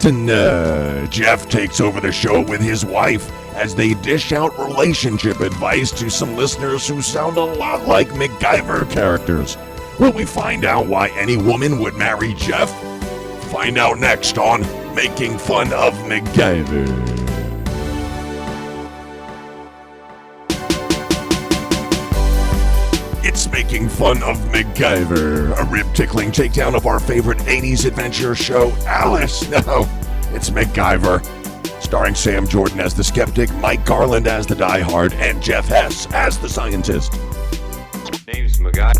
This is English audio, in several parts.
Toniiight, Jeff takes over the show with his wife as they dish out relationship advice to some listeners who sound a lot like MacGyver characters. Will we find out why any woman would marry Jeff? Find out next on Making Fun of MacGyver. It's Making Fun of MacGyver, a rib-tickling takedown of our favorite 80s adventure show, Alice. No, it's MacGyver. Starring Sam Jordan as the skeptic, Mike Garland as the diehard, and Jeff Hess as the scientist. Name's MacGyver.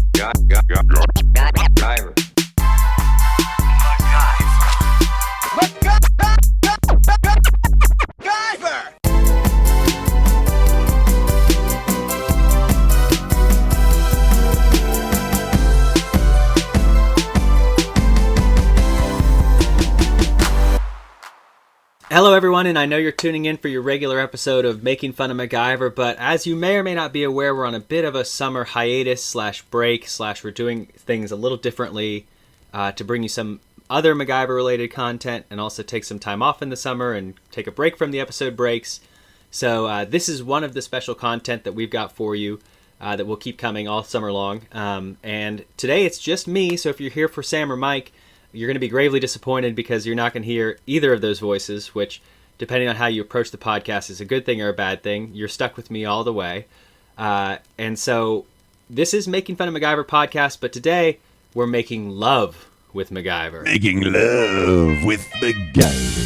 Hello everyone, and I know you're tuning in for your regular episode of Making Fun of MacGyver, but as you may or may not be aware, we're on a bit of a summer hiatus / break / we're doing things a little differently to bring you some other MacGyver-related content and also take some time off in the summer and take a break from the episode breaks. So this is one of the special content that we've got for you that will keep coming all summer long. And today it's just me, so if you're here for Sam or Mike, you're going to be gravely disappointed because you're not going to hear either of those voices, which, depending on how you approach the podcast, is a good thing or a bad thing. You're stuck with me all the way. And so this is Making Fun of MacGyver podcast, but today we're making love with MacGyver. Making love with MacGyver.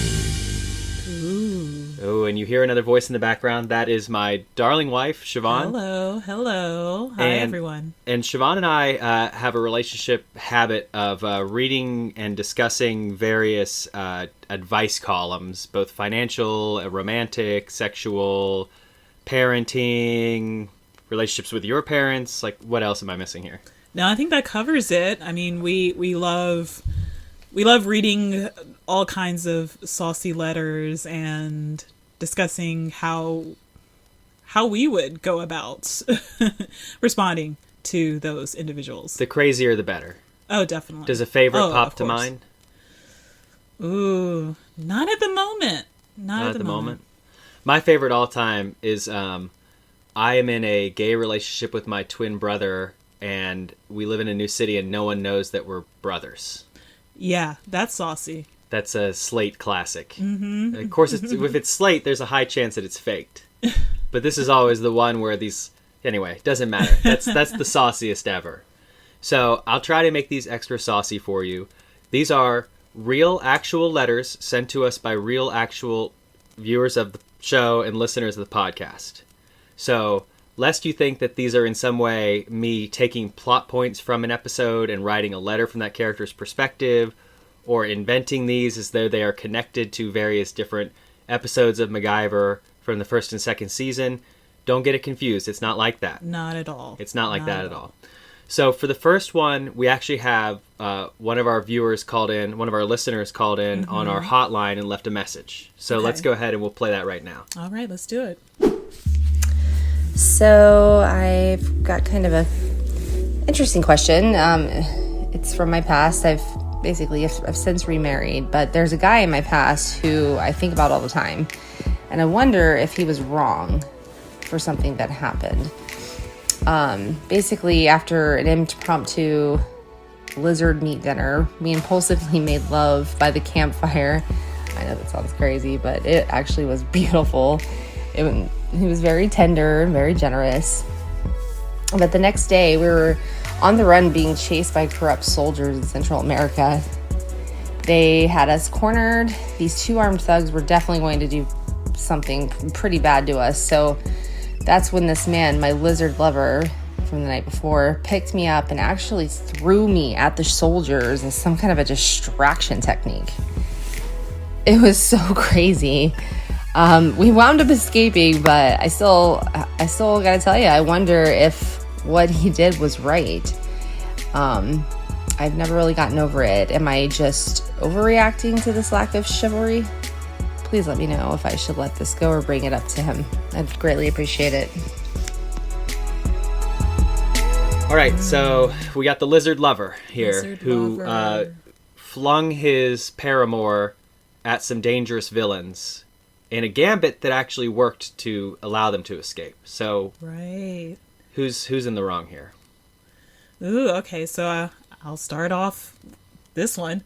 Oh, and you hear another voice in the background. That is my darling wife, Siobhan. Hello. Hi, everyone. And Siobhan and I have a relationship habit of reading and discussing various advice columns, both financial, romantic, sexual, parenting, relationships with your parents. Like, what else am I missing here? No, I think that covers it. I mean, we love reading all kinds of saucy letters and discussing how we would go about responding to those individuals. The crazier, the better. Oh, definitely. Does a favorite pop to mind? Ooh, not at the moment. Not at the moment. My favorite all time is I am in a gay relationship with my twin brother, and we live in a new city, and no one knows that we're brothers. Yeah, that's saucy. That's a Slate classic. Mm-hmm. Of course, if it's Slate, there's a high chance that it's faked. But this is always the one where these... Anyway, doesn't matter. That's the sauciest ever. So I'll try to make these extra saucy for you. These are real, actual letters sent to us by real, actual viewers of the show and listeners of the podcast. So, lest you think that these are in some way me taking plot points from an episode and writing a letter from that character's perspective, or inventing these as though they are connected to various different episodes of MacGyver from the first and second season, don't get it confused. It's not like that. Not at all. It's not like that at all. So for the first one, we actually have one of our viewers called in, one of our listeners called in on our hotline and left a message. So let's go ahead and we'll play that right now. All right, let's do it. So I've got kind of a interesting question. It's from my past. I've since remarried, but there's a guy in my past who I think about all the time, and I wonder if he was wrong for something that happened. Basically, after an impromptu lizard meat dinner, we impulsively made love by the campfire. I know that sounds crazy, but it actually was beautiful. He was very tender and very generous. But the next day, we were on the run being chased by corrupt soldiers in Central America. They had us cornered. These two armed thugs were definitely going to do something pretty bad to us. So that's when this man, my lizard lover from the night before, picked me up and actually threw me at the soldiers as some kind of a distraction technique. It was so crazy. We wound up escaping, but I still gotta tell you, I wonder if what he did was right. I've never really gotten over it. Am I just overreacting to this lack of chivalry? Please let me know if I should let this go or bring it up to him. I'd greatly appreciate it. All right, so we got the lizard lover here who flung his paramour at some dangerous villains in a gambit that actually worked to allow them to escape. So Right. who's in the wrong here? Ooh, okay, so I'll start off this one.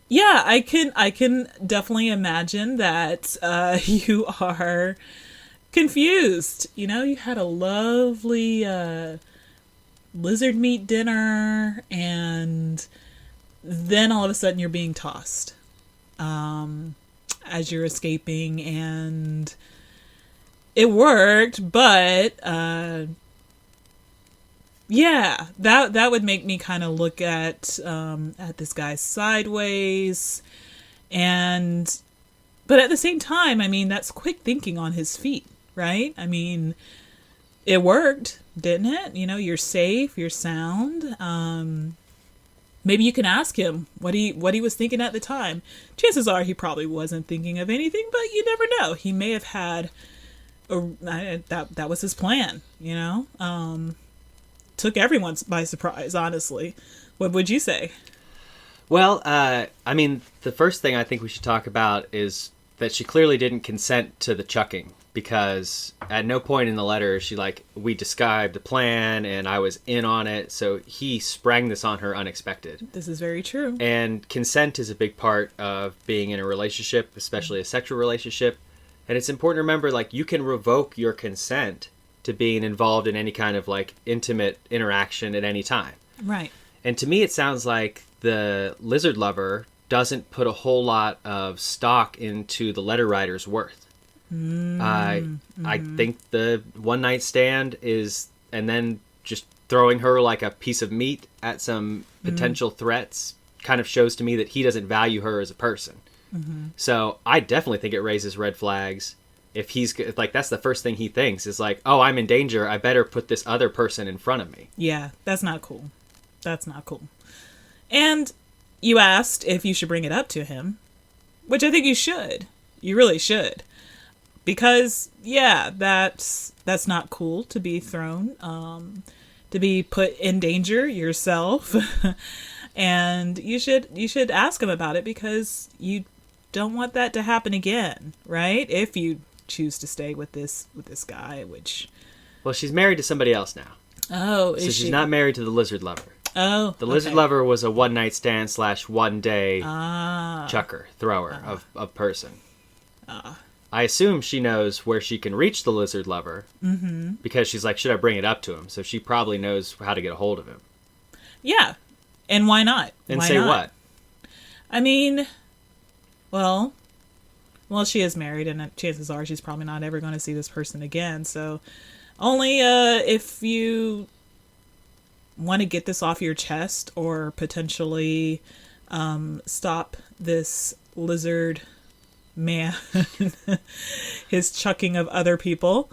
Yeah, I can definitely imagine that you are confused. You know, you had a lovely lizard meat dinner, and then all of a sudden you're being tossed as you're escaping, and it worked, but yeah, that would make me kind of look at this guy sideways, but at the same time, I mean, that's quick thinking on his feet, right? I mean, it worked, didn't it? You know, you're safe, you're sound. Maybe you can ask him what he was thinking at the time. Chances are he probably wasn't thinking of anything, but you never know. He may have had that was his plan, you know? Took everyone by surprise, honestly. What would you say? Well, I mean, the first thing I think we should talk about is that she clearly didn't consent to the chucking, because at no point in the letter is she like, we described the plan and I was in on it, so he sprang this on her unexpected. This is very true. And consent is a big part of being in a relationship, especially a sexual relationship. And it's important to remember, like, you can revoke your consent to being involved in any kind of, like, intimate interaction at any time. Right. And to me, it sounds like the lizard lover doesn't put a whole lot of stock into the letter writer's worth. I think the one night stand is, and then just throwing her like a piece of meat at some potential threats kind of shows to me that he doesn't value her as a person. So I definitely think it raises red flags. If he's like, that's the first thing he thinks is like, oh, I'm in danger, I better put this other person in front of me. Yeah, that's not cool. That's not cool. And you asked if you should bring it up to him, which I think you should. You really should. Because, yeah, that's not cool to be thrown, to be put in danger yourself. And you should ask him about it, because you don't want that to happen again, right? If you choose to stay with this guy, which... Well, she's married to somebody else now. Oh, is so she? She's not married to the lizard lover. Oh, the lizard lover was a one night stand / 1 day chucker, thrower of person. I assume she knows where she can reach the lizard lover, because she's like, should I bring it up to him? So she probably knows how to get a hold of him. Yeah, and why not? And why say not? What? I mean, well, she is married, and chances are she's probably not ever going to see this person again. So only if you want to get this off your chest, or potentially stop this lizard man his chucking of other people,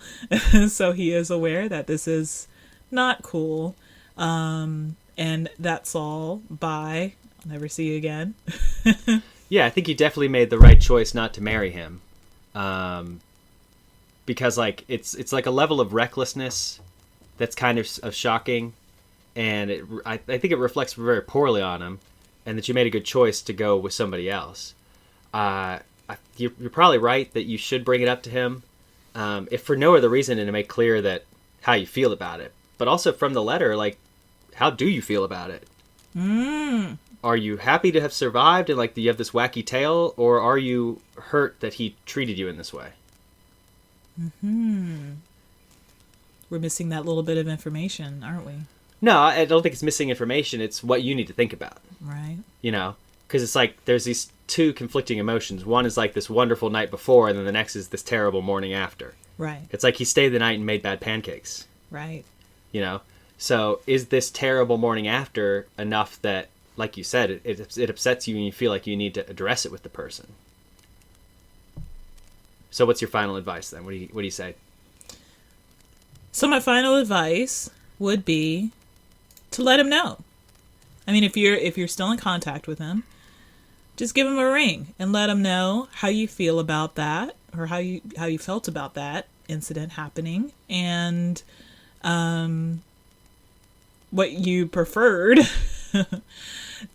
so he is aware that this is not cool, and that's all. Bye, I'll never see you again. Yeah, I think you definitely made the right choice not to marry him, because like it's like a level of recklessness that's kind of shocking, and I think it reflects very poorly on him, and that you made a good choice to go with somebody else. You're probably right that you should bring it up to him, if for no other reason than to make clear that how you feel about it, but also from the letter, like, how do you feel about it? Are you happy to have survived and like you have this wacky tale, or are you hurt that he treated you in this way? We're missing that little bit of information, aren't we? No, I don't think it's missing information. It's what you need to think about. Right. You know, because it's like there's these two conflicting emotions. One is like this wonderful night before, and then the next is this terrible morning after. Right. It's like he stayed the night and made bad pancakes. Right. You know? So is this terrible morning after enough that, like you said, it upsets you and you feel like you need to address it with the person? So what's your final advice then? What do you say? So my final advice would be to let him know. I mean, if you're still in contact with him, just give him a ring and let him know how you feel about that, or how you felt about that incident happening, and what you preferred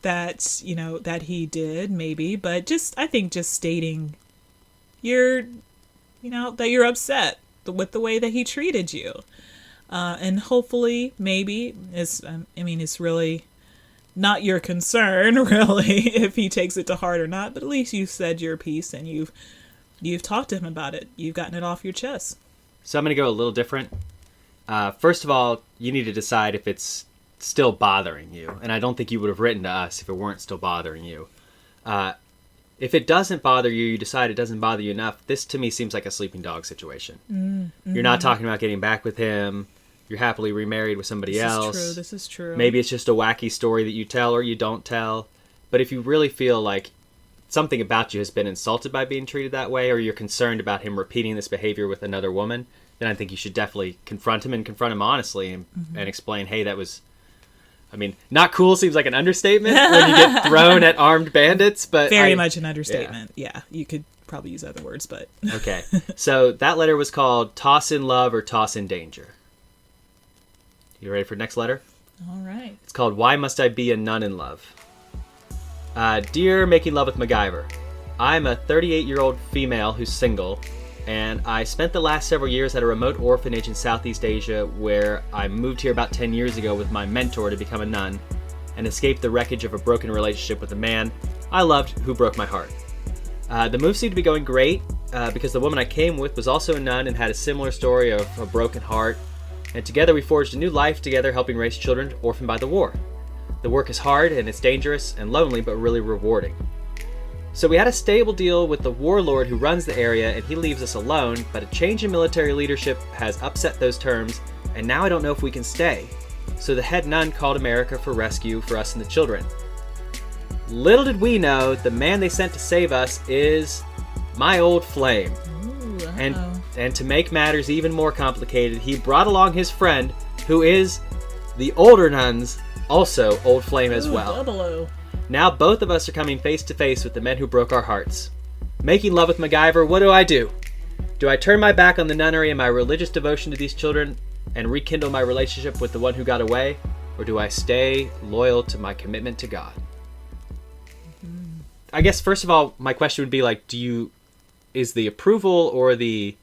that, you know, that he did, maybe, but I think just stating that you're upset with the way that he treated you. And hopefully, maybe, it's really not your concern, really, if he takes it to heart or not, but at least you said your piece and you've talked to him about it. You've gotten it off your chest. So I'm going to go a little different. First of all, you need to decide if it's still bothering you. And I don't think you would have written to us if it weren't still bothering you. If it doesn't bother you, you decide it doesn't bother you enough, this to me seems like a sleeping dog situation. Mm-hmm. You're not talking about getting back with him. You're happily remarried with somebody else. This is true. Maybe it's just a wacky story that you tell or you don't tell. But if you really feel like something about you has been insulted by being treated that way, or you're concerned about him repeating this behavior with another woman, then I think you should definitely confront him honestly and explain, hey, that was, not cool seems like an understatement when you get thrown at armed bandits, but very much an understatement. Yeah, you could probably use other words, but okay. So that letter was called Toss in Love or Toss in Danger. You ready for the next letter? All right. It's called Why Must I Be a Nun in Love? Dear Making Love with MacGyver, I'm a 38-year-old female who's single, and I spent the last several years at a remote orphanage in Southeast Asia where I moved here about 10 years ago with my mentor to become a nun and escaped the wreckage of a broken relationship with a man I loved who broke my heart. The move seemed to be going great because the woman I came with was also a nun and had a similar story of a broken heart, and together we forged a new life together, helping raise children orphaned by the war. The work is hard and it's dangerous and lonely, but really rewarding. So we had a stable deal with the warlord who runs the area, and he leaves us alone, but a change in military leadership has upset those terms, and now I don't know if we can stay. So the head nun called America for rescue for us and the children. Little did we know, the man they sent to save us is my old flame. Ooh, and to make matters even more complicated, he brought along his friend, who is the older nun's also old flame as well. Double O. Now both of us are coming face to face with the men who broke our hearts. Making love with MacGyver, what do? Do I turn my back on the nunnery and my religious devotion to these children and rekindle my relationship with the one who got away? Or do I stay loyal to my commitment to God? I guess, first of all, my question would be is the approval or the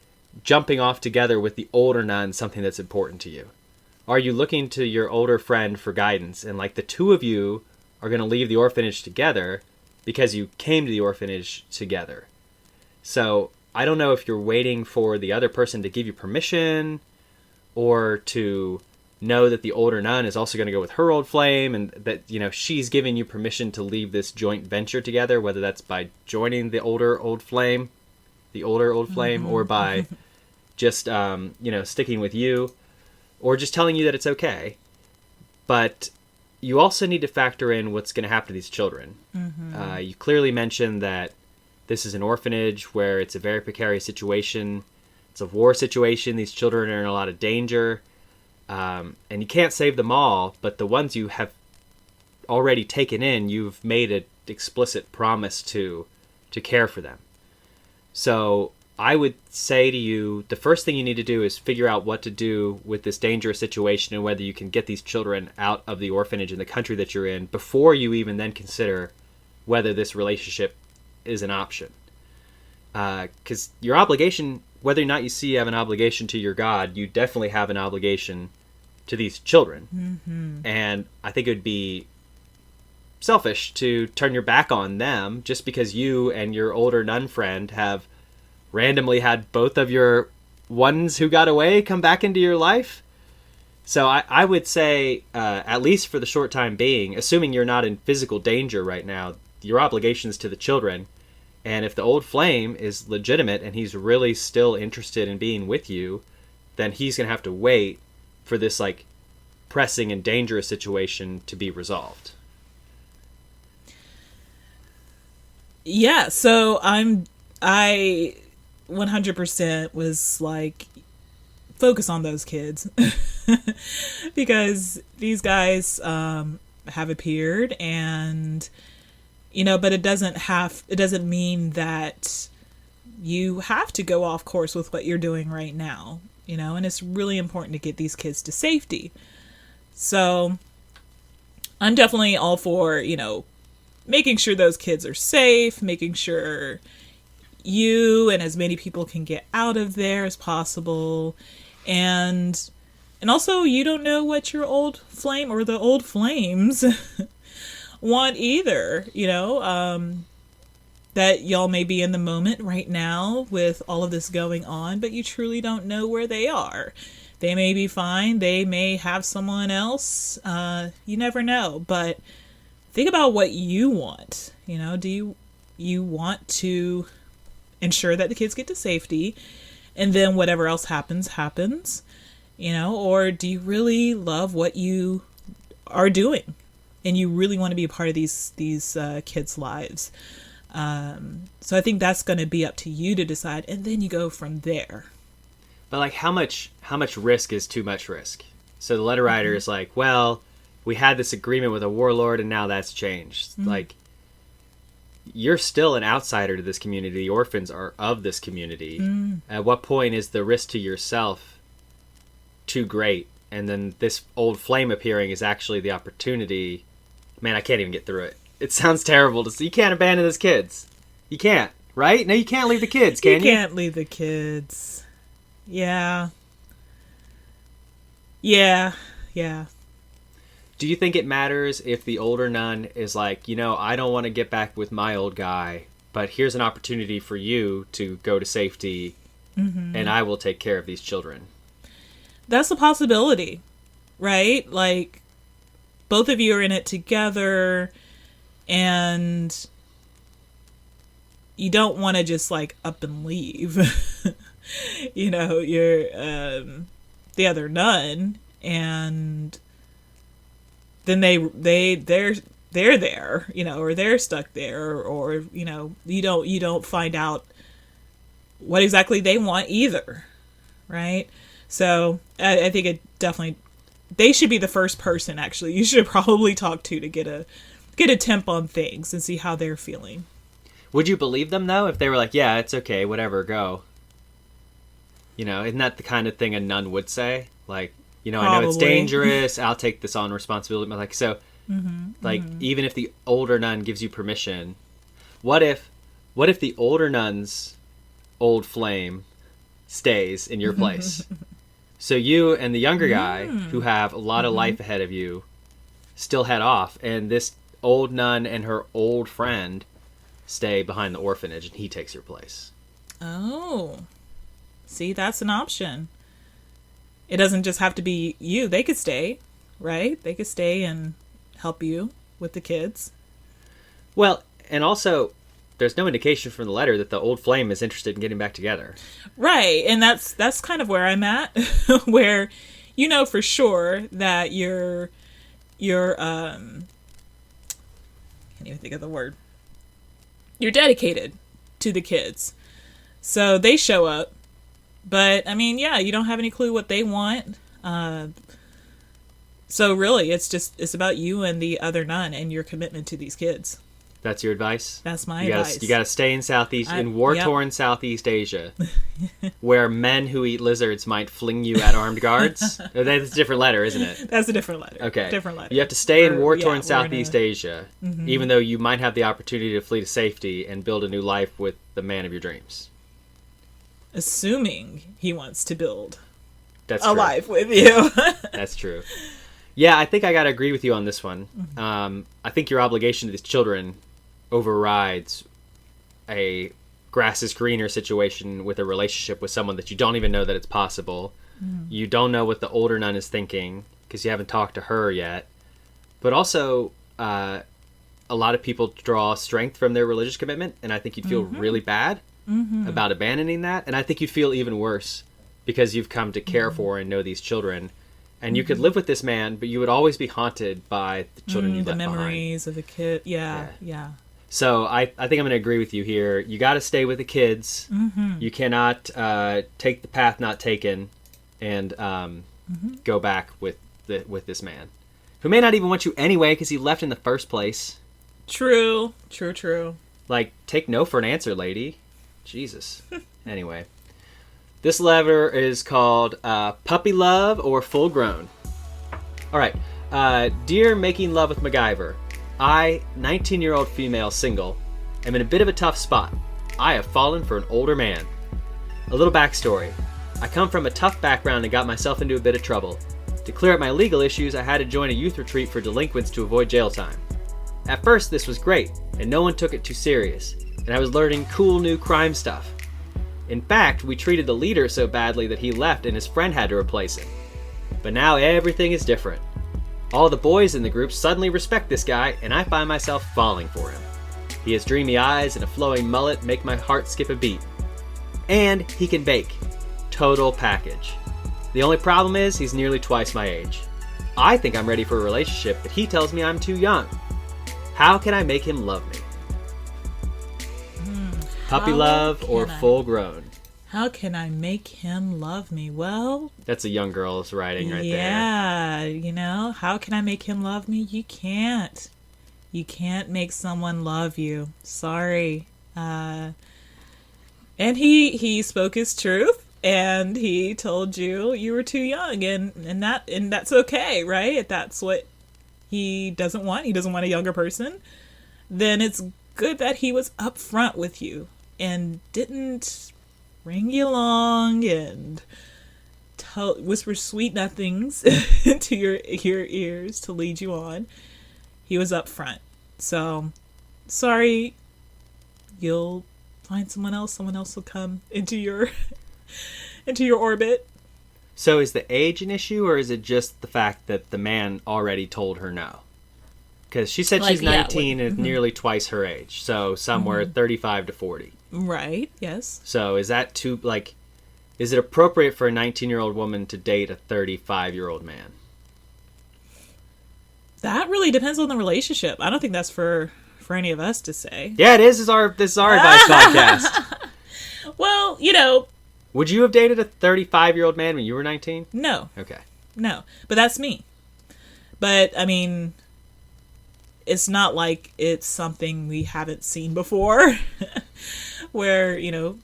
jumping off together with the older nun something that's important to you? Are you looking to your older friend for guidance, and the two of you are going to leave the orphanage together because you came to the orphanage together? So I don't know if you're waiting for the other person to give you permission, or to know that the older nun is also going to go with her old flame, and that she's giving you permission to leave this joint venture together, whether that's by joining the older old flame, or by just sticking with you, or just telling you that it's okay. But you also need to factor in what's going to happen to these children. Mm-hmm. You clearly mentioned that this is an orphanage where it's a very precarious situation. It's a war situation. These children are in a lot of danger. And you can't save them all, but the ones you have already taken in, you've made an explicit promise to care for them. So I would say to you, the first thing you need to do is figure out what to do with this dangerous situation and whether you can get these children out of the orphanage in the country that you're in before you even then consider whether this relationship is an option. Because your obligation, whether or not you have an obligation to your God, you definitely have an obligation to these children. Mm-hmm. And I think it would be selfish to turn your back on them just because you and your older nun friend have randomly had both of your ones who got away come back into your life. So I would say, at least for the short time being, assuming you're not in physical danger right now, your obligations to the children. And if the old flame is legitimate and he's really still interested in being with you, then he's going to have to wait for this pressing and dangerous situation to be resolved. Yeah, so I 100% was focus on those kids because these guys have appeared, and but it doesn't mean that you have to go off course with what you're doing right now, and it's really important to get these kids to safety. So I'm definitely all for, making sure those kids are safe, making sure you and as many people can get out of there as possible. And also, you don't know what your old flame or the old flames want either, that y'all may be in the moment right now with all of this going on, but you truly don't know where they are. They may be fine. They may have someone else. You never know. But think about what you want. Do you want to ensure that the kids get to safety, and then whatever else happens, or do you really love what you are doing, and you really want to be a part of these kids' lives? So I think that's going to be up to you to decide, and then you go from there. But like, how much risk is too much risk? So the letter writer is like, well, we had this agreement with a warlord, and now that's changed. Like, you're still an outsider to this community. The orphans are of this community. At what point is the risk to yourself too great? And then this old flame appearing is actually the opportunity. Man, I can't even get through it. It sounds terrible to see. You can't abandon those kids. You can't, right? No, you can't leave the kids, can you? You can't leave the kids. Yeah. Yeah. Do you think it matters if the older nun is like, I don't want to get back with my old guy, but here's an opportunity for you to go to safety, and I will take care of these children? That's a possibility, right? Like, both of you are in it together, and you don't want to just, like, up and leave. You're the other nun, and then they're there, or they're stuck there, or you don't find out what exactly they want either, right? So I think it definitely, they should be the first person actually you should probably talk to get a temp on things and see how they're feeling. Would you believe them though if they were like, yeah, it's okay, whatever, go? Isn't that the kind of thing a nun would say? Like, I know it's dangerous. I'll take this on responsibility. But like, so, even if the older nun gives you permission, what if the older nun's old flame stays in your place? So you and the younger guy, who have a lot of life ahead of you, still head off, and this old nun and her old friend stay behind the orphanage, and he takes your place. Oh, see, that's an option. It doesn't just have to be you. They could stay, right? They could stay and help you with the kids. Well, and also, there's no indication from the letter that the old flame is interested in getting back together. Right, and that's kind of where I'm at, where for sure that you're can't even think of the word. You're dedicated to the kids. So they show up. But, you don't have any clue what they want. So really, it's about you and the other nun and your commitment to these kids. That's your advice? That's my advice. You gotta stay in war-torn Southeast Asia, where men who eat lizards might fling you at armed guards. That's a different letter, isn't it? That's a different letter. Okay. Different letter. You have to stay in war-torn Southeast Asia, even though you might have the opportunity to flee to safety and build a new life with the man of your dreams. Assuming he wants to build That's a true. life with you. That's true. Yeah, I think I gotta agree with you on this one. I think your obligation to these children overrides a grass is greener situation with a relationship with someone that you don't even know that it's possible. You don't know what the older nun is thinking because you haven't talked to her yet. But also, a lot of people draw strength from their religious commitment, and I think you'd feel really bad about abandoning that. And I think you'd feel even worse because you've come to care for and know these children. And you could live with this man, but you would always be haunted by the children you left behind. The memories of the kid. Yeah. So I think I'm going to agree with you here. You got to stay with the kids. You cannot take the path not taken and go back with this man, who may not even want you anyway because he left in the first place. True. Like, take no for an answer, lady. Jesus. Anyway. This letter is called Puppy Love or Full Grown. All right. Dear Making Love with MacGyver, I, 19-year-old female single, am in a bit of a tough spot. I have fallen for an older man. A little backstory. I come from a tough background and got myself into a bit of trouble. To clear up my legal issues, I had to join a youth retreat for delinquents to avoid jail time. At first, this was great, and no one took it too serious, and I was learning cool new crime stuff. In fact, we treated the leader so badly that he left and his friend had to replace him. But now everything is different. All the boys in the group suddenly respect this guy, and I find myself falling for him. He has dreamy eyes and a flowing mullet make my heart skip a beat. And he can bake. Total package. The only problem is he's nearly twice my age. I think I'm ready for a relationship, but he tells me I'm too young. How can I make him love me? Puppy love or full grown? How can I make him love me? Well, that's a young girl's writing right there. Yeah, you know, how can I make him love me? You can't. You can't make someone love you. Sorry. And he spoke his truth, and he told you you were too young, and that's okay, right? If that's what he doesn't want, he doesn't want a younger person, then it's good that he was upfront with you and didn't bring you along and whisper sweet nothings into your ears to lead you on. He was upfront. So, sorry, you'll find someone else. Someone else will come into your orbit. So is the age an issue, or is it just the fact that the man already told her no? Because she said she's 19 and nearly twice her age. So somewhere 35 to 40. Right, yes. So is that too, like, is it appropriate for a 19-year-old woman to date a 35-year-old man? That really depends on the relationship. I don't think that's for any of us to say. Yeah, it is. This is our advice podcast. Well, you know. Would you have dated a 35-year-old man when you were 19? No. Okay. No. But that's me. But, I mean, it's not like it's something we haven't seen before. Where, you know,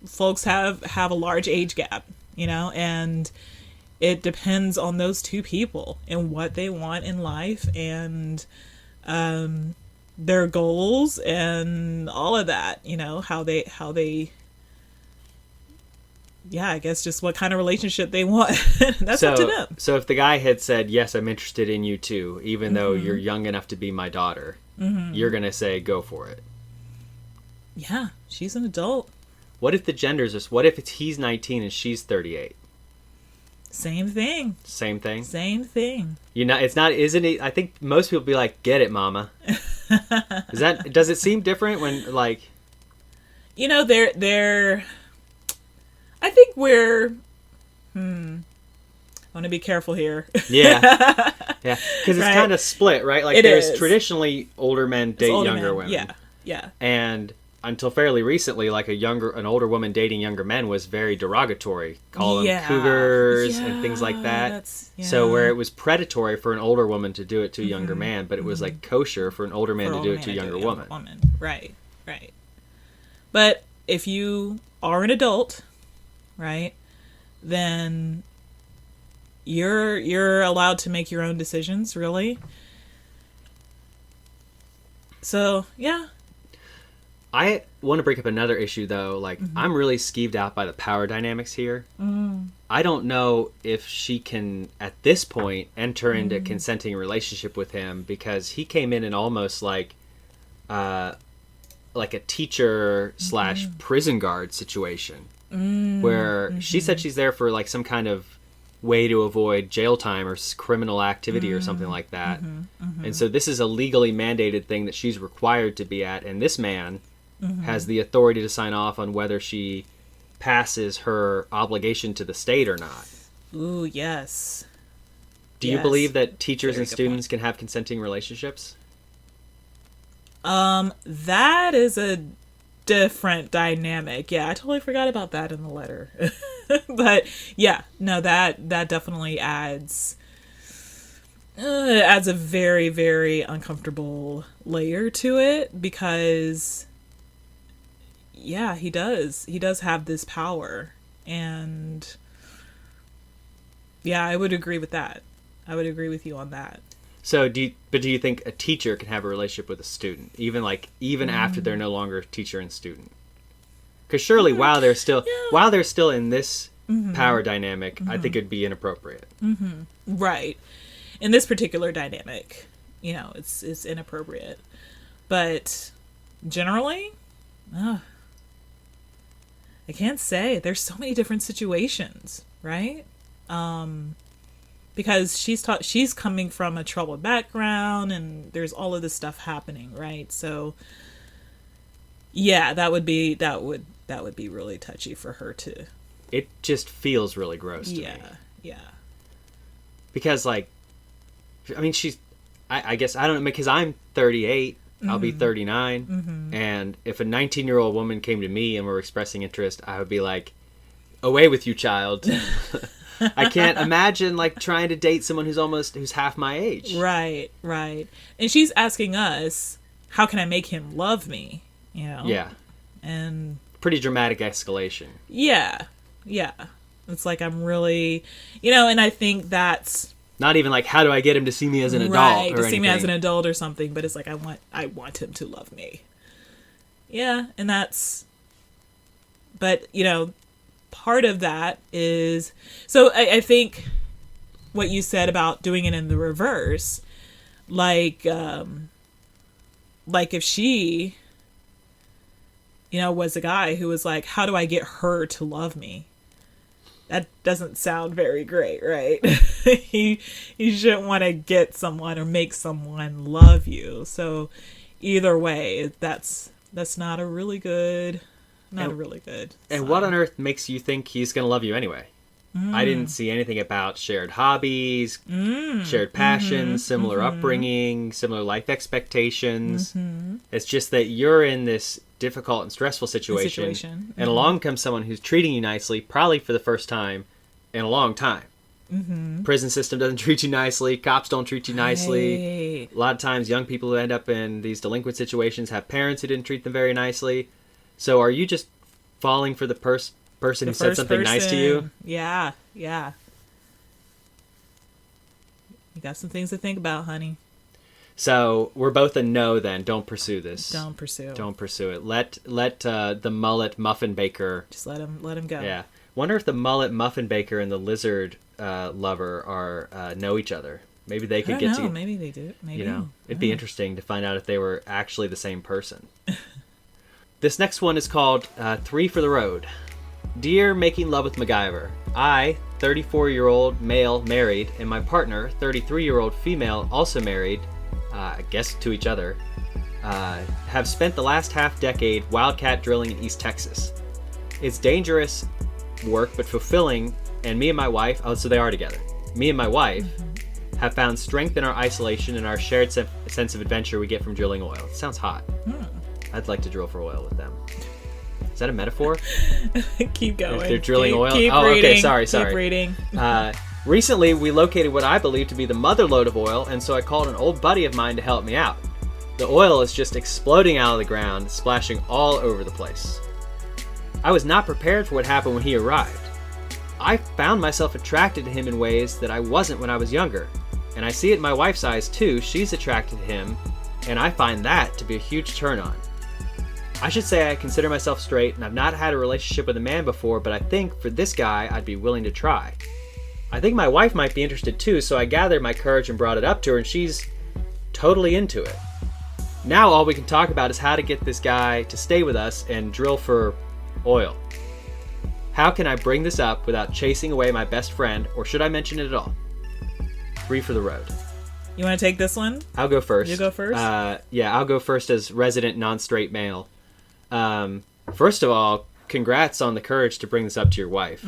folks have a large age gap, you know, and it depends on those two people and what they want in life and their goals and all of that, you know, how they yeah, I guess just what kind of relationship they want. That's up to them. So if the guy had said, yes, I'm interested in you too, even though you're young enough to be my daughter, you're going to say, go for it. Yeah, she's an adult. What if the genders are... What if he's 19 and she's 38? Same thing. Same thing? Same thing. You know, it's not... Isn't it... I think most people be like, get it, mama. Does it seem different when, like... You know, they're... I think we're... I want to be careful here. Yeah. Yeah. Because it's kind of split, right? Like, there's traditionally older men date younger women. Yeah. Yeah. And... until fairly recently, like an older woman dating younger men was very derogatory. Call them cougars and things like that. So where it was predatory for an older woman to do it to a younger man, but it was like kosher for an older man to do it to a younger woman. Right, right. But if you are an adult, right, then you're allowed to make your own decisions, really. So, yeah. I want to bring up another issue, though. Like, I'm really skeeved out by the power dynamics here. I don't know if she can, at this point, enter into a consenting relationship with him, because he came in almost like a teacher / prison guard situation, where she said she's there for like some kind of way to avoid jail time or criminal activity or something like that. And so this is a legally mandated thing that she's required to be at, and this man has the authority to sign off on whether she passes her obligation to the state or not. Ooh, yes. Do you believe that teachers and students can have consenting relationships? That is a different dynamic. Yeah, I totally forgot about that in the letter. But yeah, no, that definitely adds a very, very uncomfortable layer to it, because yeah, he does have this power, and yeah, I would agree with that. I would agree with you on that. So do you think a teacher can have a relationship with a student, even after they're no longer teacher and student? Because surely while they're still in this power dynamic, I think it'd be inappropriate. Right. In this particular dynamic, it's inappropriate. But generally, I can't say. There's so many different situations, right? Because she's coming from a troubled background, and there's all of this stuff happening, right? So, yeah, that would be really touchy for her to. It just feels really gross to me. Yeah. Because, I guess, I don't know, because I'm 38, I'll be 39, and if a 19-year-old woman came to me and were expressing interest, I would be like, away with you, child. I can't imagine, trying to date someone who's half my age. Right. And she's asking us, how can I make him love me? Yeah. And pretty dramatic escalation. Yeah. It's like I'm really, and I think that's not even how do I get him to see me as an adult right, or to see anything. me as an adult or something, but it's like I want him to love me. Yeah, and that's, but part of that is, so I think what you said about doing it in the reverse, like if she, was a guy who was like, how do I get her to love me? That doesn't sound very great, right? You shouldn't want to get someone or make someone love you. So either way, that's not a really good. And what on earth makes you think he's going to love you anyway? I didn't see anything about shared hobbies, shared passions, similar upbringing, similar life expectations. It's just that you're in this difficult and stressful situation. And along comes someone who's treating you nicely, probably for the first time in a long time. Prison system doesn't treat you nicely. Cops don't treat you nicely. Right. A lot of times young people who end up in these delinquent situations have parents who didn't treat them very nicely. So are you just falling for the person who said something nice to you? Yeah. You got some things to think about, honey. So we're both a no then. Don't pursue this. Don't pursue it. Let the mullet muffin baker. Just let him go. Yeah. Wonder if the mullet muffin baker and the lizard lover are know each other. Maybe they could get together. Maybe they do. Maybe. It'd be interesting to find out if they were actually the same person. This next one is called 3 for the Road. Dear Making Love with MacGyver, I, 34-year-old male married, and my partner, 33-year-old female also married, I guess to each other, have spent the last half-decade wildcat drilling in East Texas. It's dangerous work, but fulfilling, and me and my wife, so they are together. Me and my wife have found strength in our isolation and our shared sense of adventure we get from drilling oil. It sounds hot. I'd like to drill for oil with them. Is that a metaphor? Keep going. They're drilling oil? Keep okay, reading. sorry. Keep reading. Recently, we located what I believe to be the mother lode of oil, and so I called an old buddy of mine to help me out. The oil is just exploding out of the ground, splashing all over the place. I was not prepared for what happened when he arrived. I found myself attracted to him in ways that I wasn't when I was younger, and I see it in my wife's eyes too. She's attracted to him, and I find that to be a huge turn-on. I should say I consider myself straight, and I've not had a relationship with a man before, but I think for this guy, I'd be willing to try. I think my wife might be interested too, so I gathered my courage and brought it up to her, and she's totally into it. Now all we can talk about is how to get this guy to stay with us and drill for oil. How can I bring this up without chasing away my best friend, or should I mention it at all? 3 for the road. You want to take this one? I'll go first. You go first? Yeah, I'll go first as resident non-straight male. First of all, congrats on the courage to bring this up to your wife.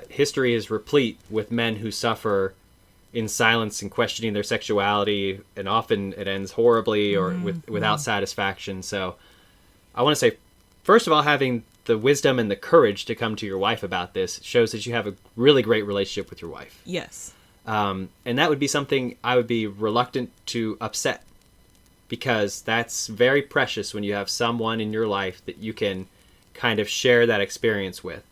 History is replete with men who suffer in silence and questioning their sexuality, and often it ends horribly or without satisfaction. So I want to say, first of all, having the wisdom and the courage to come to your wife about this shows that you have a really great relationship with your wife. Yes. And that would be something I would be reluctant to upset, because that's very precious when you have someone in your life that you can kind of share that experience with.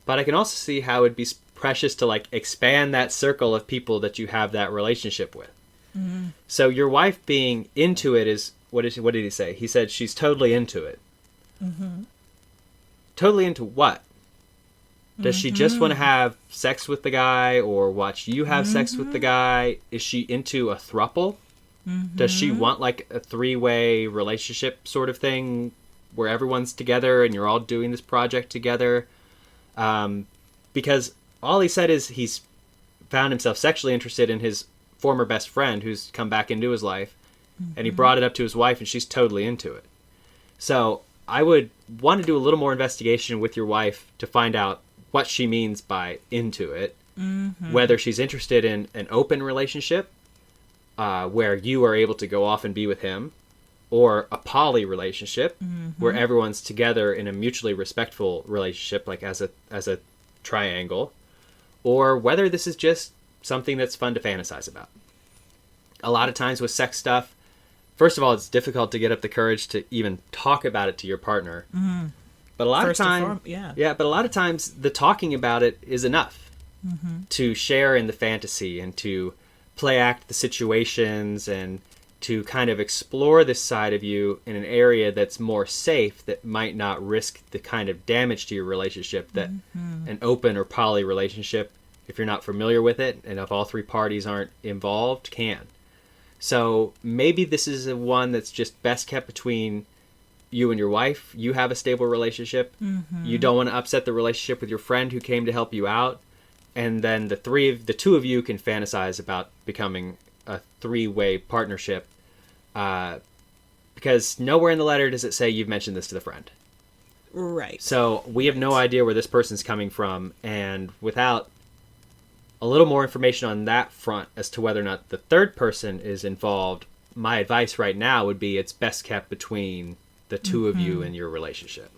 But I can also see how it'd be precious to like expand that circle of people that you have that relationship with. So your wife being into it is, what did he say? He said she's totally into it. Totally into what? Does she just want to have sex with the guy or watch you have sex with the guy? Is she into a throuple? Does she want like a 3-way relationship sort of thing where everyone's together and you're all doing this project together? Because all he said is he's found himself sexually interested in his former best friend who's come back into his life, and he brought it up to his wife and she's totally into it. So I would want to do a little more investigation with your wife to find out what she means by into it, whether she's interested in an open relationship where you are able to go off and be with him, or a poly relationship where everyone's together in a mutually respectful relationship, like as a triangle, or whether this is just something that's fun to fantasize about. A lot of times with sex stuff, first of all, it's difficult to get up the courage to even talk about it to your partner. But a lot of times, but a lot of times the talking about it is enough to share in the fantasy and to play act the situations and to kind of explore this side of you in an area that's more safe, that might not risk the kind of damage to your relationship that an open or poly relationship, if you're not familiar with it and if all 3 parties aren't involved, can. So maybe this is one that's just best kept between you and your wife. You have a stable relationship. You don't want to upset the relationship with your friend who came to help you out. And then the 2 of you can fantasize about becoming a 3-way partnership, because nowhere in the letter does it say you've mentioned this to the friend. Right. So we have no idea where this person's coming from, and without a little more information on that front as to whether or not the third person is involved, my advice right now would be it's best kept between the 2 of you and your relationship.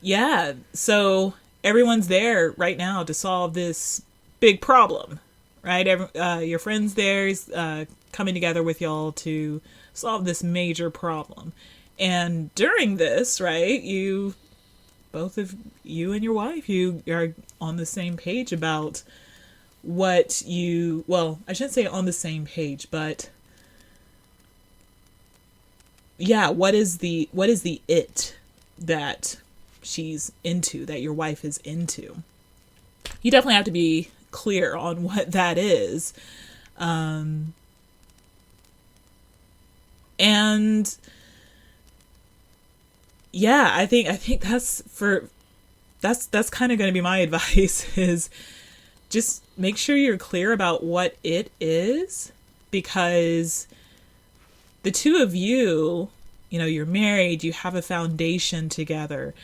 Yeah, so everyone's there right now to solve this big problem, right? Your friend's there, is coming together with y'all to solve this major problem. And during this, right, both of you and your wife, you are on the same page about what well, I shouldn't say on the same page, but yeah, what is the it that she's into, that your wife is into? You definitely have to be clear on what that is. And yeah, I think that's kind of going to be my advice, is just make sure you're clear about what it is, because the 2 of you, you're married, you have a foundation together.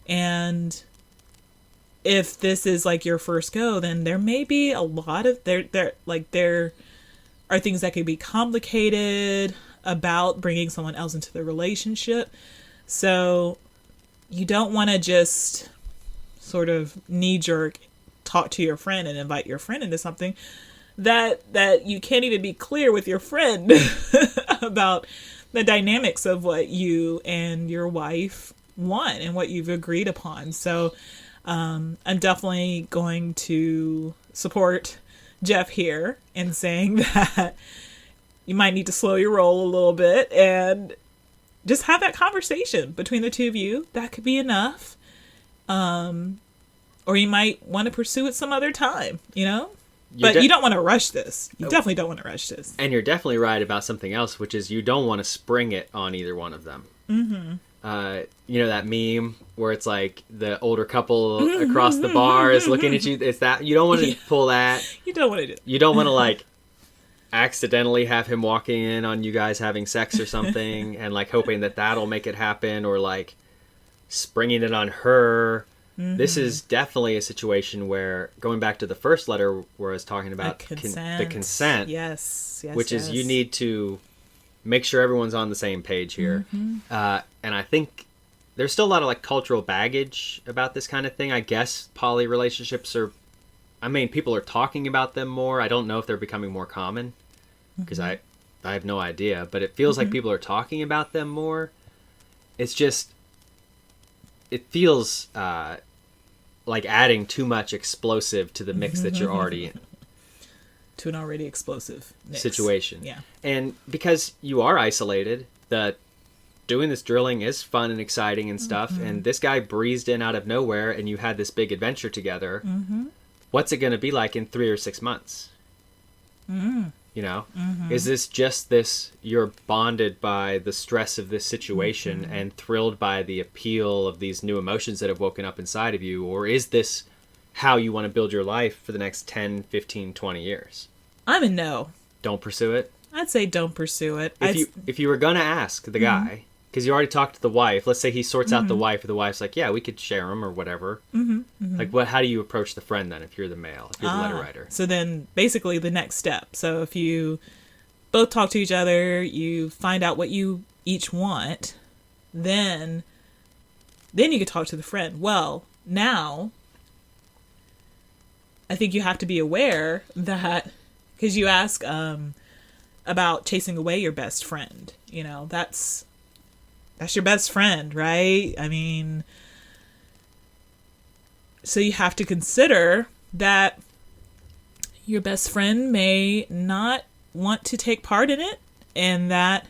And if this is like your first go, then there may be a lot of there are things that could be complicated about bringing someone else into the relationship. So you don't want to just sort of knee-jerk talk to your friend and invite your friend into something that you can't even be clear with your friend about the dynamics of what you and your wife want and what you've agreed upon. So I'm definitely going to support Jeff here in saying that you might need to slow your roll a little bit and just have that conversation between the 2 of you. That could be enough. Or you might want to pursue it some other time, But you don't want to rush this. You definitely don't want to rush this. And you're definitely right about something else, which is you don't want to spring it on either one of them. That meme where it's like the older couple across the bar is looking at you. It's that you don't want to pull that. You don't want to do it. You don't want to like accidentally have him walking in on you guys having sex or something and like hoping that that'll make it happen, or like springing it on her. This is definitely a situation where, going back to the first letter where I was talking about the consent, yes, which is you need to make sure everyone's on the same page here. And I think there's still a lot of like cultural baggage about this kind of thing. I guess poly relationships people are talking about them more. I don't know if they're becoming more common, because I have no idea, but it feels like people are talking about them more. It's just, it feels like adding too much explosive to the mix that you're already in. To an already explosive mix. Situation. Yeah. And because you are isolated, doing this drilling is fun and exciting and stuff, and this guy breezed in out of nowhere and you had this big adventure together. What's it going to be like in 3 or 6 months? You know, is this just this, you're bonded by the stress of this situation and thrilled by the appeal of these new emotions that have woken up inside of you? Or is this how you want to build your life for the next 10, 15, 20 years? I'm a no. Don't pursue it? I'd say don't pursue it. If you were going to ask the guy, because you already talked to the wife, let's say he sorts out the wife, or the wife's like, yeah, we could share him or whatever. Like, how do you approach the friend then if you're the male, if you're the letter writer? So then basically the next step. So if you both talk to each other, you find out what you each want, then you could talk to the friend. Well, now I think you have to be aware that, because you ask about chasing away your best friend, you know, that's your best friend, right? I mean, so you have to consider that your best friend may not want to take part in it, and that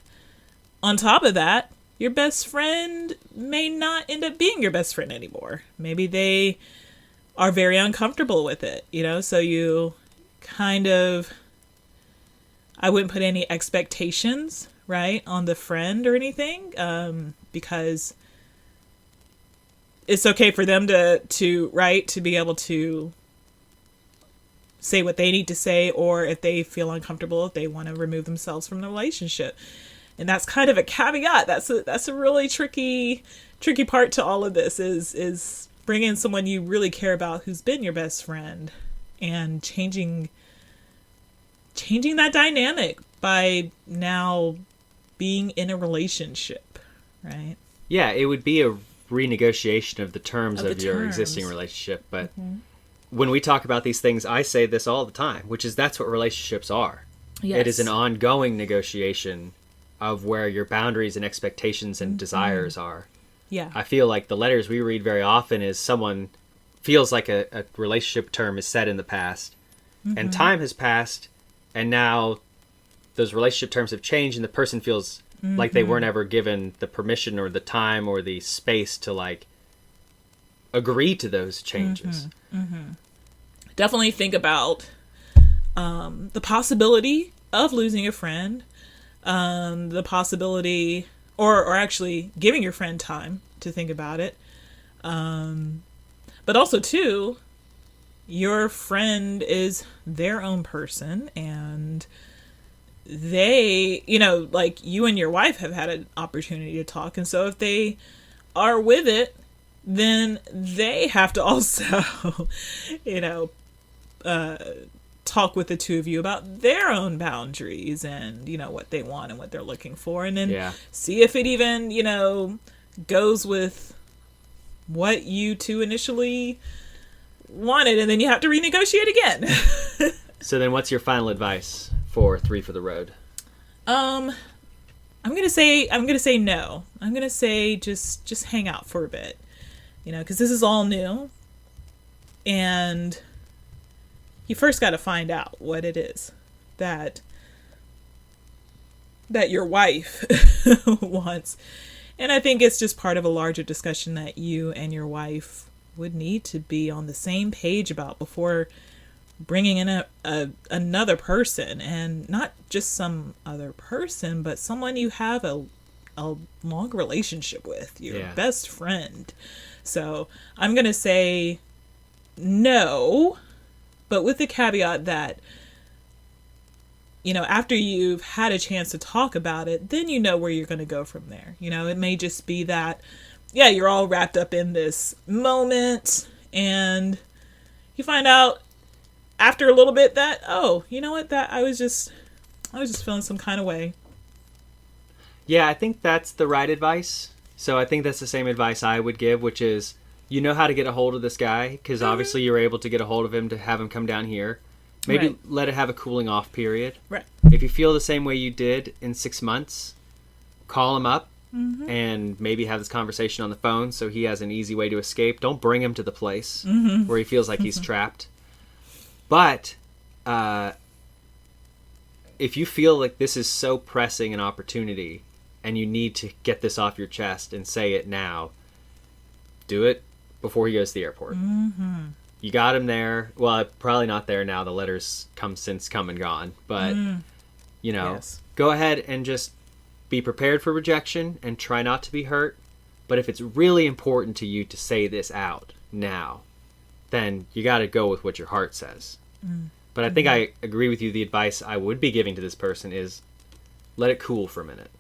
on top of that, your best friend may not end up being your best friend anymore. Maybe they are very uncomfortable with it, you know, so you kind of, I wouldn't put any expectations, right, on the friend or anything, because it's okay for them to be able to say what they need to say, or if they feel uncomfortable, if they want to remove themselves from the relationship. And that's kind of a caveat. That's a really tricky part to all of this is bring in someone you really care about who's been your best friend, and changing that dynamic by now being in a relationship, right? Yeah, it would be a renegotiation of the terms of your existing relationship. But when we talk about these things, I say this all the time, which is that's what relationships are. Yes. It is an ongoing negotiation of where your boundaries and expectations and desires are. Yeah. I feel like the letters we read very often is someone feels like a relationship term is set in the past, and time has passed, and now those relationship terms have changed, and the person feels like they weren't ever given the permission or the time or the space to like agree to those changes. Definitely think about the possibility of losing a friend, the possibility, or actually giving your friend time to think about it. But also too, your friend is their own person, and they, you know, like you and your wife have had an opportunity to talk. And so if they are with it, then they have to also, you know, talk with the two of you about their own boundaries and, you know, what they want and what they're looking for. And then see if it even, you know, goes with what you two initially wanted. And then you have to renegotiate again. So then what's your final advice for 3 for the Road? I'm gonna say no. I'm gonna say just hang out for a bit, you know, because this is all new, and you first got to find out what it is that your wife wants, and I think it's just part of a larger discussion that you and your wife would need to be on the same page about before bringing in another person, and not just some other person, but someone you have a long relationship with, your best friend. So I'm going to say no, but with the caveat that, you know, after you've had a chance to talk about it, then you know where you're going to go from there. You know, it may just be that, yeah, you're all wrapped up in this moment, and you find out after a little bit that, oh, you know what, that I was just feeling some kind of way. Yeah, I think that's the right advice. So I think that's the same advice I would give, which is, you know how to get a hold of this guy, because obviously you're able to get a hold of him to have him come down here. Maybe let it have a cooling off period. Right. If you feel the same way you did in 6 months, call him up, and maybe have this conversation on the phone so he has an easy way to escape. Don't bring him to the place where he feels like he's trapped. But if you feel like this is so pressing an opportunity and you need to get this off your chest and say it now, do it before he goes to the airport. You got him there. Well, probably not there now. The letter's come and gone. But, you know, go ahead and just be prepared for rejection and try not to be hurt. But if it's really important to you to say this out now, then you got to go with what your heart says. But I think I agree with you. The advice I would be giving to this person is let it cool for a minute.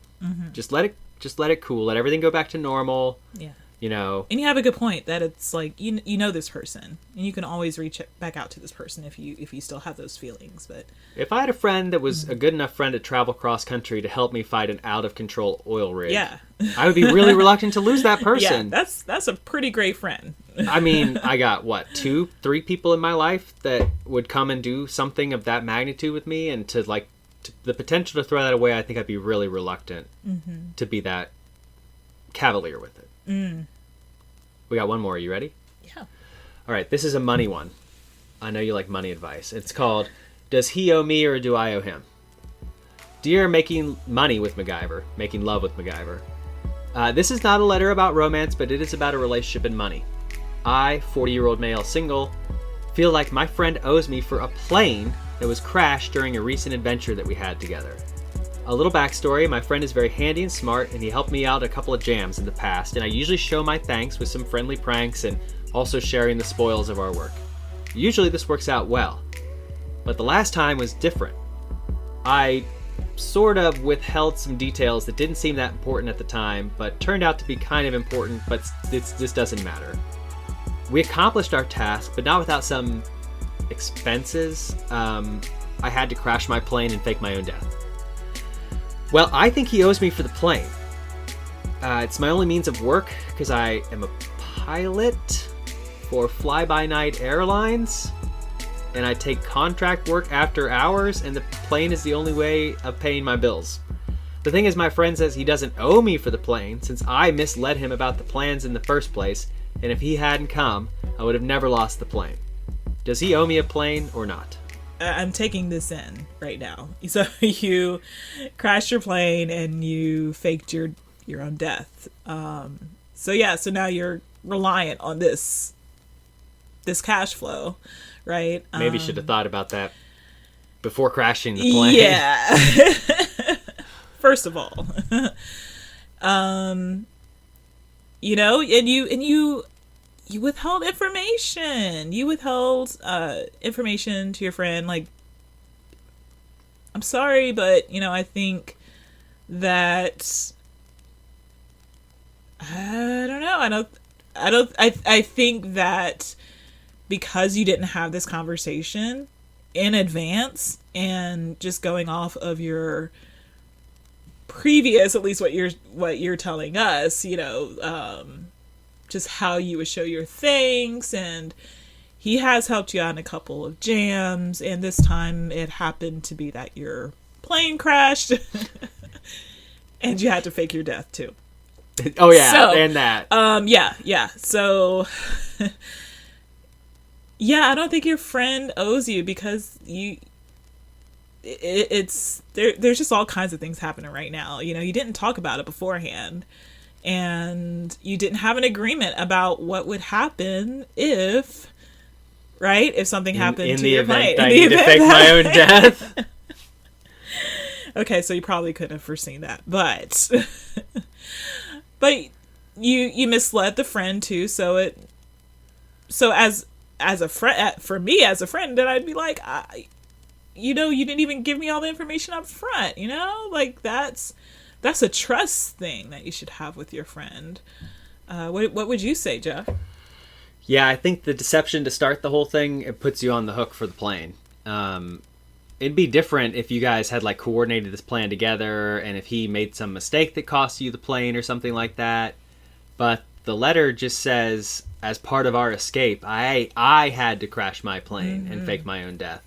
Just let it cool. Let everything go back to normal. Yeah. You know, and you have a good point that it's like you know this person, and you can always reach back out to this person if you still have those feelings. But if I had a friend that was a good enough friend to travel cross country to help me fight an out of control oil rig, I would be really reluctant to lose that person. Yeah, that's a pretty great friend. I mean, I got 2, 3 people in my life that would come and do something of that magnitude with me, and to the potential to throw that away, I think I'd be really reluctant to be that cavalier with it. We got one more. Are you ready? Yeah. All right. This is a money one. I know you like money advice. It's called, Does He Owe Me or Do I Owe Him? Dear Making Money with MacGyver, Making Love with MacGyver. This is not a letter about romance, but it is about a relationship and money. I, 40-year-old male single, feel like my friend owes me for a plane that was crashed during a recent adventure that we had together. A little backstory, my friend is very handy and smart, and he helped me out a couple of jams in the past, and I usually show my thanks with some friendly pranks and also sharing the spoils of our work. Usually this works out well, but the last time was different. I sort of withheld some details that didn't seem that important at the time, but turned out to be kind of important, but this doesn't matter. We accomplished our task, but not without some expenses. I had to crash my plane and fake my own death. Well, I think he owes me for the plane. It's my only means of work because I am a pilot for fly-by-night airlines, and I take contract work after hours, and the plane is the only way of paying my bills. The thing is, my friend says he doesn't owe me for the plane since I misled him about the plans in the first place, and if he hadn't come, I would have never lost the plane. Does he owe me a plane or not? I'm taking this in right now. So you crashed your plane and you faked your own death. So now you're reliant on this cash flow, right? Maybe should have thought about that before crashing the plane. Yeah. First of all, you know, and you withheld information. You withheld information to your friend. Like, I'm sorry, but, you know, I think that, I don't know. I think that because you didn't have this conversation in advance and just going off of your previous, at least what you're telling us, you know, just how you would show your thanks, and he has helped you out in a couple of jams, and this time it happened to be that your plane crashed and you had to fake your death too. Oh yeah, and that. Yeah. So yeah, I don't think your friend owes you because it's there's just all kinds of things happening right now. You know, you didn't talk about it beforehand. And you didn't have an agreement about what would happen if something happened to your plane. I need to fake my own death. Okay, so you probably couldn't have foreseen that, but you misled the friend too. So as a friend, for me as a friend, then I'd be like, you know, you didn't even give me all the information up front. You know, like that's a trust thing that you should have with your friend. What would you say, Jeff? Yeah, I think the deception to start the whole thing, it puts you on the hook for the plane. It'd be different if you guys had coordinated this plan together and if he made some mistake that cost you the plane or something like that. But the letter just says, as part of our escape, I had to crash my plane and fake my own death.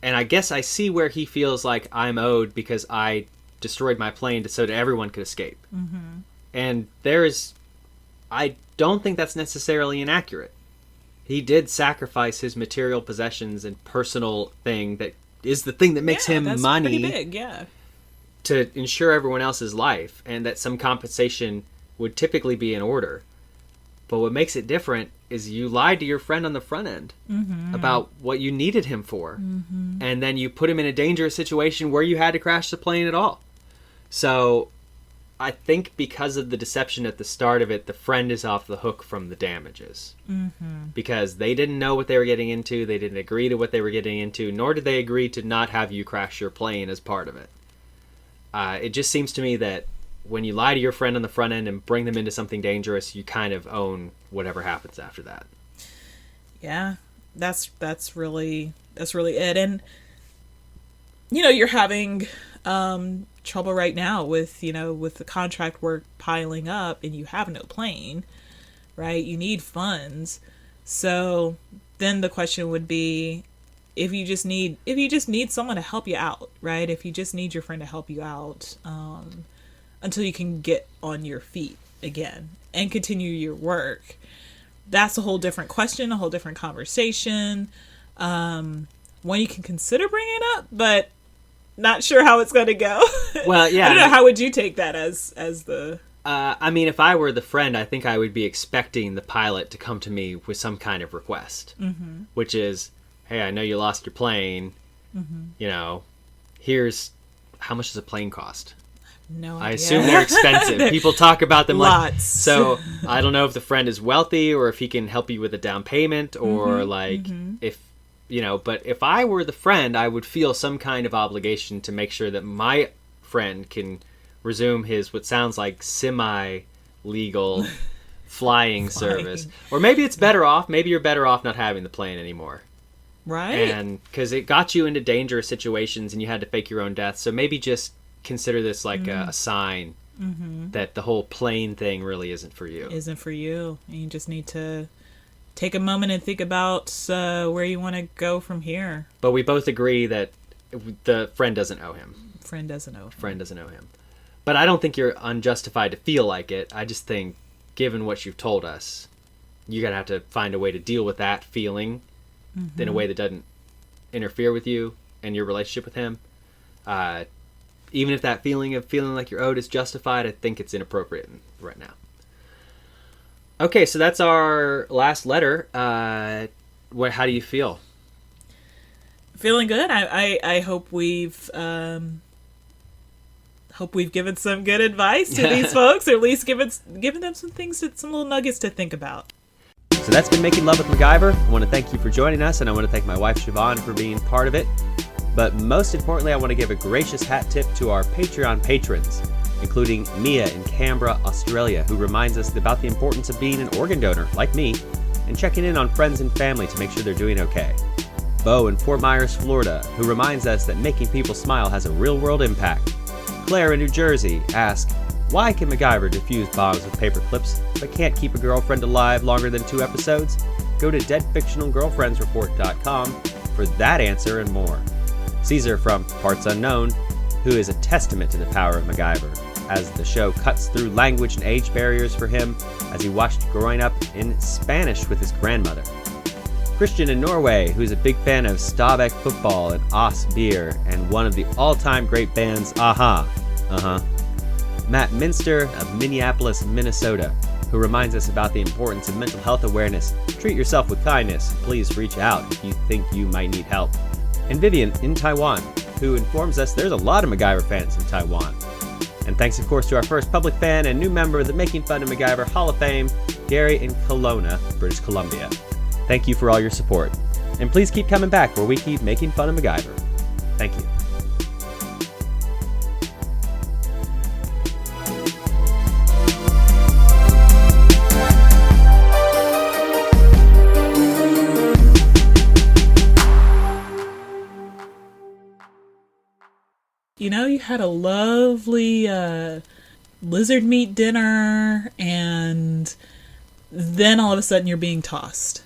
And I guess I see where he feels like I'm owed because I destroyed my plane so that everyone could escape. And I don't think that's necessarily inaccurate. He did sacrifice his material possessions and personal thing that is the thing that makes him that's money pretty big, yeah. to ensure everyone else's life, and that some compensation would typically be in order. But what makes it different is you lied to your friend on the front end about what you needed him for. And then you put him in a dangerous situation where you had to crash the plane at all. So I think because of the deception at the start of it, the friend is off the hook from the damages. Because they didn't know what they were getting into, they didn't agree to what they were getting into, nor did they agree to not have you crash your plane as part of it. It just seems to me that when you lie to your friend on the front end and bring them into something dangerous, you kind of own whatever happens after that. Yeah, that's really it. And you're having trouble right now with the contract work piling up, and you have no plane, right? You need funds. So then the question would be, if you just need someone to help you out, right? If you just need your friend to help you out until you can get on your feet again and continue your work, that's a whole different question, a whole different conversation. One you can consider bringing up, but not sure how it's going to go. Well, yeah. I don't know, how would you take that as the... I mean, if I were the friend, I think I would be expecting the pilot to come to me with some kind of request, which is, hey, I know you lost your plane. Here's how much does a plane cost? No idea. I assume they're expensive. People talk about them Lots. like... So I don't know if the friend is wealthy or if he can help you with a down payment or if... but if I were the friend, I would feel some kind of obligation to make sure that my friend can resume his what sounds like semi-legal flying service. Or maybe it's better off. Maybe you're better off not having the plane anymore. Right. And because it got you into dangerous situations and you had to fake your own death. So maybe just consider this like a sign that the whole plane thing really isn't for you. Isn't for you. And you just need to take a moment and think about where you want to go from here. But we both agree that the friend doesn't owe him. Friend doesn't owe him. But I don't think you're unjustified to feel like it. I just think, given what you've told us, you're going to have to find a way to deal with that feeling in a way that doesn't interfere with you and your relationship with him. Even if that feeling of feeling like you're owed is justified, I think it's inappropriate right now. Okay, so that's our last letter. How do you feel? Feeling good. I hope we've given some good advice to these folks, or at least given them some little nuggets to think about. So that's been Making Love with MacGyver. I want to thank you for joining us, and I want to thank my wife Siobhan for being part of it. But most importantly, I want to give a gracious hat tip to our Patreon patrons, including Mia in Canberra, Australia, who reminds us about the importance of being an organ donor, like me, and checking in on friends and family to make sure they're doing okay. Bo in Fort Myers, Florida, who reminds us that making people smile has a real-world impact. Claire in New Jersey asks, why can MacGyver defuse bombs with paper clips, but can't keep a girlfriend alive longer than 2 episodes? Go to deadfictionalgirlfriendsreport.com for that answer and more. Caesar from Parts Unknown, who is a testament to the power of MacGyver, as the show cuts through language and age barriers for him as he watched growing up in Spanish with his grandmother. Christian in Norway, who is a big fan of Stabæk football and Aas beer, and one of the all-time great bands, Aha. Matt Minster of Minneapolis, Minnesota, who reminds us about the importance of mental health awareness. Treat yourself with kindness. Please reach out if you think you might need help. And Vivian in Taiwan, who informs us there's a lot of MacGyver fans in Taiwan. And thanks, of course, to our first public fan and new member of the Making Fun of MacGyver Hall of Fame, Gary in Kelowna, British Columbia. Thank you for all your support. And please keep coming back where we keep making fun of MacGyver. Thank you. You had a lovely lizard meat dinner, and then all of a sudden you're being tossed.